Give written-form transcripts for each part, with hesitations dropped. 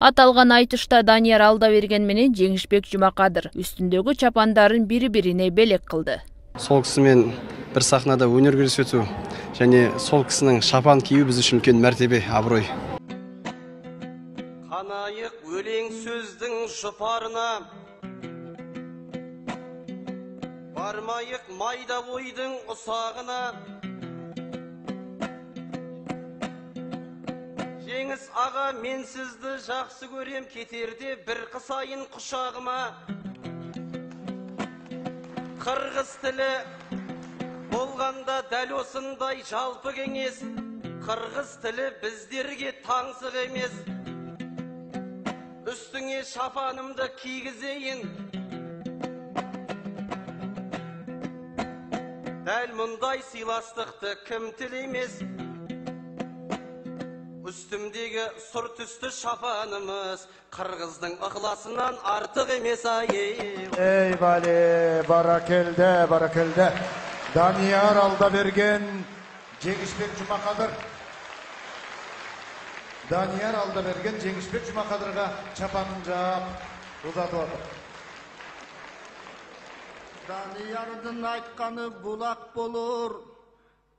Аталган айтышта Данияр Алдаберген менен Жеңишбек Жумакадыр үстүндөгү чапандарын бири-бирине белек кылды. Сол кісімен бір сахнада өнер көрсету және сол кісінің шапан кию біз үшін үлкен мәртебе, абырой. Қанайық өлең сөздің жұпарына, бармайық майда ойдың ұсағына. Жеңіс аға, мен сізді жақсы көрем, кетерде бір қысайын құшағыма. Қырғыз тілі болғанда дәл осындай жалпы кеңес. Қырғыз тілі біздерге таңсық емес. Үстіңе шапанымды кигізейін, дәл мұндай сыйластықты кім тілемес. Үстімдегі сұр түсті шапанымыз қырғыздың ықыласынан артық емес. Ей бали, баракелде, баракелде. Данияр Алдаберген, Жеңишбек Жумакадыр. Данияр Алдаберген, Жеңишбек Жумакадырға чапанын жап ұзатып отыр. Даниярдың айтқаны бұлақ болыр,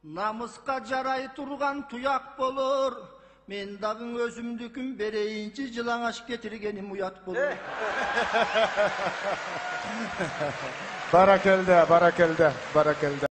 намысқа жарай тұрған тұяқ болыр. Мен дағын өзімдікін берейінші, жылаңаш кетіргенім ұят болыр. Баракелде, баракелде, баракелде.